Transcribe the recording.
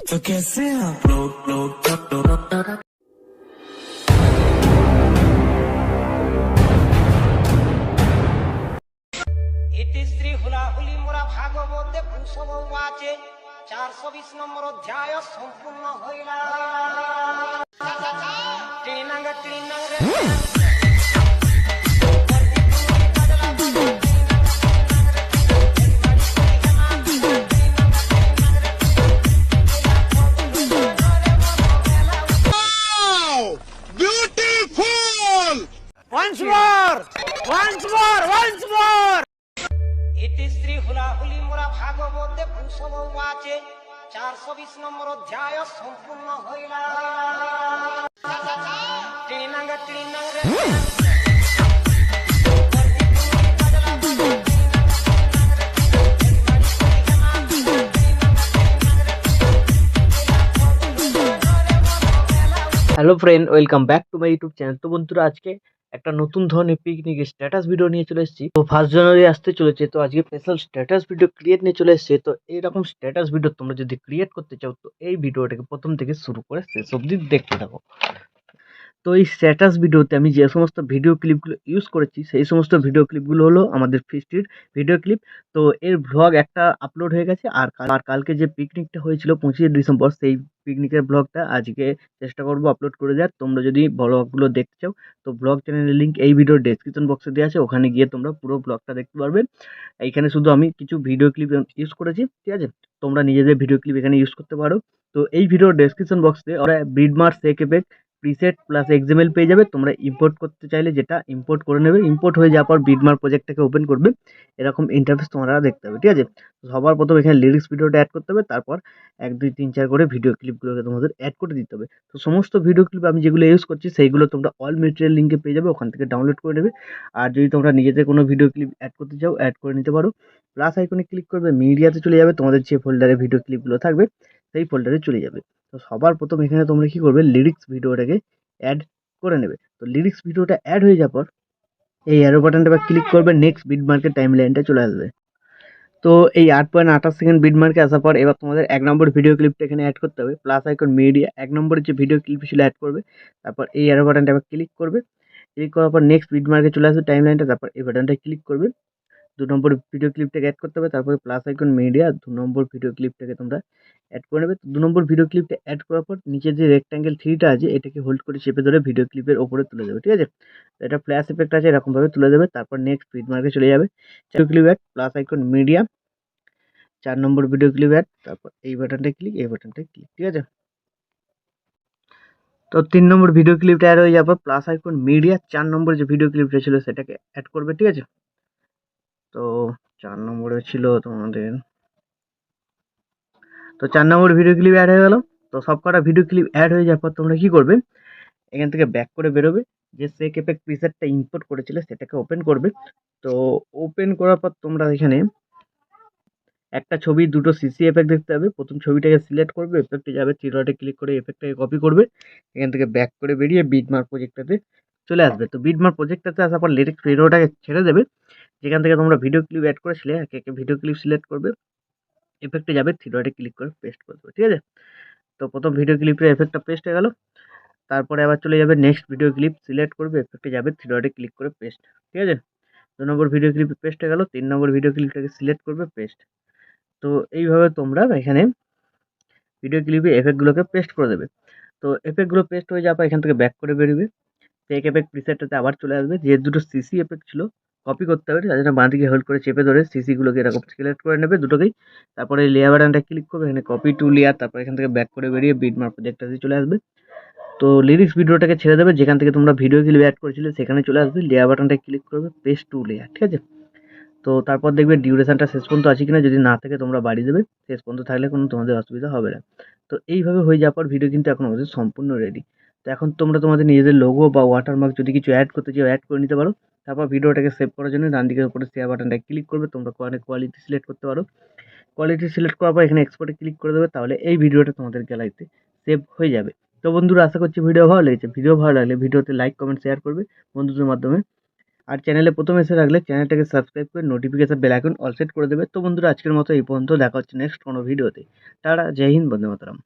तो कैसे आप लोग ইতিশ্রী হুলাহুলি মোরা ভাগবতে পুষব আছে 420 নম্বর অধ্যায় সম্পূর্ণ হইলা টিনাঙ্গ টিনাঙ্গ once more ইতিশ্রী হুলাহুলি মোরা ভাগবতে পুষব আছে 420 নম্বর অধ্যায় সম্পূর্ণ হইলা টিনাঙ্গ টিনাঙ্গ hello friend, welcome back to my YouTube channel. তো বন্ধুরা, আজকে একটা নতুন ধরনের পিকনিকের স্ট্যাটাস ভিডিও নিয়ে চলে এসেছি। তো 1 জানুয়ারি আসতে চলেছে, তো আজকে স্পেশাল স্ট্যাটাস ভিডিও ক্রিয়েট নিয়ে চলে এসেছে। তো এইরকম স্ট্যাটাস ভিডিও তোমরা যদি ক্রিয়েট করতে চাও, তো এই ভিডিওটাকে প্রথম থেকে শুরু করে শেষ অবধি দেখতে থাকো। তো এই স্ট্যাটাস ভিডিওতে আমি যে সমস্ত ভিডিও ক্লিপগুলো ইউজ করেছি, সেই সমস্ত ভিডিও ক্লিপগুলো হলো আমাদের ফিস্টির ভিডিও ক্লিপ। তো এর ভ্লগ একটা আপলোড হয়ে গেছে, আর কালকে যে পিকনিকটা হয়েছিল 25 ডিসেম্বর, সেই পিকনিকের ভ্লগটা আজকে চেষ্টা করবো আপলোড করে দেওয়ার। তোমরা যদি ভ্লগগুলো দেখতে চাও, তো ব্লগ চ্যানেলের লিঙ্ক এই ভিডিওর ডেসক্রিপশন বক্সে দেওয়া আছে, ওখানে গিয়ে তোমরা পুরো ব্লগটা দেখতে পারবে। এইখানে শুধু আমি কিছু ভিডিও ক্লিপ ইউজ করেছি, ঠিক আছে? তোমরা নিজেদের ভিডিও ক্লিপ এখানে ইউজ করতে পারো। তো এই ভিডিওর ডেসক্রিপশন বক্সে ওরা ব্রিডমার সেক এফেক্ট প্রিসেট প্লাস এক্সএমএল পেয়ে যাবে। তোমরা ইম্পোর্ট করতে চাইলে যেটা ইম্পোর্ট করে নেবে। ইম্পোর্ট হয়ে যাওয়ার পর বিটমার প্রজেক্টটাকে ওপেন করবে, এরকম ইন্টারফেস তোমরা দেখতে হবে, ঠিক আছে? সবার প্রথম এখানে লিরিক্স ভিডিওটা অ্যাড করতে হবে, তারপর 1 2 3 4 করে ভিডিও ক্লিপগুলোকে তোমাদের অ্যাড করে দিতে হবে। তো সমস্ত ভিডিও ক্লিপ আমি যেগুলো ইউজ করছি, সেইগুলো তোমরা অল মেটেরিয়াল লিঙ্কে পেয়ে যাবে, ওখান থেকে ডাউনলোড করে নেবে। আর যদি তোমরা নিজেদের কোনো ভিডিও ক্লিপ অ্যাড করতে চাও, অ্যাড করে নিতে পারো। প্লাস আইকনে ক্লিক করবে, মিডিয়াতে চলে যাবে, তোমাদের যে ফোল্ডারে ভিডিও ক্লিপগুলো থাকবে সেই ফোল্ডারে চলে যাবে। তো সবার প্রথম এখানে তোমরা কি করবে, লিরিক্স ভিডিওটাকে অ্যাড করে নেবে। তো লিরিক্স ভিডিওটা অ্যাড হয়ে যাওয়ার পর এই অ্যারো বাটনটা ক্লিক করবে, নেক্সট বিটমার্কের টাইমলাইনটা চলে আসবে। তো এই 8.28 সেকেন্ড বিটমার্কে আসার পর এবার তোমাদের 1 নম্বর ভিডিও ক্লিপটা এখানে অ্যাড করতে হবে। প্লাস আইকন মিডিয়া 1 নম্বরের যে ভিডিও ক্লিপ ছিল অ্যাড করবে, তারপর এই অ্যারো বাটনটা ক্লিক করবে। ক্লিক করার পর নেক্সট বিটমার্কে চলে আসবে টাইমলাইনটা, তারপর এই বাটনটা ক্লিক করবে। 2 নম্বর ভিডিও ক্লিপটাকে অ্যাড করতে হবে, তারপরে প্লাস আইকন মিডিয়া 2 নম্বর ভিডিও ক্লিপটাকে তোমরা অ্যাড করে নেবে। 2 নম্বর ভিডিও ক্লিপটা অ্যাড করার পর নিচে যে রেক্ট্যাঙ্গেল 3টা আছে, এটাকে হোল্ড করে চেপে ধরে ভিডিও ক্লিপের ওপরে তুলে দেবে, ঠিক আছে? এটা ফ্ল্যাশ ইফেক্ট আছে, এরকমভাবে তুলে দেবে। তারপর নেক্সট বিটমার্কে চলে যাবে, video clip add, plus icon media 4 নম্বর ভিডিও ক্লিপ অ্যাড, তারপর এই বাটনটা ক্লিক, এই বাটনটা ক্লিক, ঠিক আছে? তো 3 নম্বর ভিডিও ক্লিপটা অ্যাড হয়ে যাওয়ার পর প্লাস আইকন মিডিয়া 4 নম্বর যে ভিডিও ক্লিপটা ছিল সেটাকে অ্যাড করবে, ঠিক আছে? তো 4 নম্বরে ছিল তোমাদের, তো 4 নম্বর ভিডিও ক্লিপ অ্যাড হয়ে গেল। তো সবকটা ভিডিও ক্লিপ অ্যাড হয়ে যাওয়ার পর তোমরা কি করবে, এখান থেকে ব্যাক করে বেরোবে, যে সেক এফেক্ট প্রিসেটটা ইম্পোর্ট করেছিলে সেটাকে ওপেন করবে। তো ওপেন করার পর তোমরা এখানে একটা ছবি, দুটো সিসি এফেক্ট দেখতে পাবে। প্রথম ছবিটাকে সিলেক্ট করবে, এফেক্টে যাবে, থ্রি ডটে ক্লিক করে এফেক্টটাকে কপি করবে। এখান থেকে ব্যাক করে বেরিয়ে বিটমার্ক প্রজেক্টটাতে চলে আসবে। তো বিটমার্ক প্রজেক্টটাতে আসার পর লিরিক্স ভিডিওটাকে ছেড়ে দেবে, যেখান থেকে তোমরা ভিডিও ক্লিপ অ্যাড করেছিলে, একে একে ভিডিও ক্লিপ সিলেক্ট করবে, এফেক্টে যাবে, থ্রি ডটে ক্লিক করে পেস্ট করে দেবে, ঠিক আছে? তো প্রথম ভিডিও ক্লিপের এফেক্টটা পেস্ট হয়ে গেল। তারপরে আবার চলে যাবে নেক্সট ভিডিও ক্লিপ, সিলেক্ট করবে, এফেক্টে যাবে, থ্রি ডটে ক্লিক করে পেস্ট, ঠিক আছে? 2 নম্বর ভিডিও ক্লিপ পেস্ট হয়ে গেল। 3 নম্বর ভিডিও ক্লিপটাকে সিলেক্ট করবে, পেস্ট। তো এইভাবে তোমরা এখানে ভিডিও ক্লিপে এফেক্টগুলোকে পেস্ট করে দেবে। তো এফেক্টগুলো পেস্ট হয়ে যাওয়ার পর এখান থেকে ব্যাক করে বেরোবে, ফেক এফেক্ট প্রিসেটটাতে আবার চলে আসবে। যে দুটো সিসি এফেক্ট ছিল কপি করতে হবে, তার জন্য বাঁ দিকে হোল্ড করে চেপে ধরে সিসিগুলোকে এরকম সিলেক্ট করে নেবে দুটোকেই। তারপরে লেয়ার বাটনটা ক্লিক করবে, এখানে কপি টু লেয়ার, তারপর এখান থেকে ব্যাক করে বেরিয়ে বিটমার্ক প্রজেক্টটাতে চলে আসবে। তো লিরিক্স ভিডিওটাকে ছেড়ে দেবে, যেখান থেকে তোমরা ভিডিও ক্লিপ অ্যাড করেছিলে সেখানে চলে আসবে, লেয়ার বাটনটা ক্লিক করবে, পেস্ট টু লেয়ার, ঠিক আছে? তো তারপর দেখবে ডিউরেশনটা শেষ পর্যন্ত আছে কিনা, যদি না থাকে তোমরা বাড়িয়ে দেবে, শেষ পর্যন্ত থাকলে কোনো তোমাদের অসুবিধা হবে না। তো এইভাবে হয়ে যাওয়ার পর ভিডিও কিন্তু এখন আমাদের সম্পূর্ণ রেডি। তো এখন তোমরা তোমাদের নিজেদের লোগো বা ওয়াটারমার্ক যদি কিছু অ্যাড করতে চাও, অ্যাড করে নিতে পারো। তারপর ভিডিওটাকে সেভ করার জন্য ডান দিকের উপরে শেয়ার বাটনটা ক্লিক করবে, তোমরা কোয়ালিটি সিলেক্ট করতে পারো। কোয়ালিটি সিলেক্ট করার পর এখানে এক্সপোর্টে ক্লিক করে দেবে, তাহলে এই ভিডিওটা তোমাদের গ্যালারিতে সেভ হয়ে যাবে। তো বন্ধুরা, আশা করছি ভিডিও ভালো লেগেছে। ভিডিও ভালো লাগলে ভিডিওতে লাইক, কমেন্ট, শেয়ার করবে বন্ধুদের মাধ্যমে। আর চ্যানেলে প্রথম এসে রাখলে চ্যানেলটাকে সাবস্ক্রাইব করে notification bell icon all set করে দেবে। তো বন্ধুরা, আজকের মতো এই পর্যন্ত, দেখা হচ্ছে নেক্সট কোনো ভিডিওতে। টাটা, জয় হিন্দ, বন্দে মাতরম।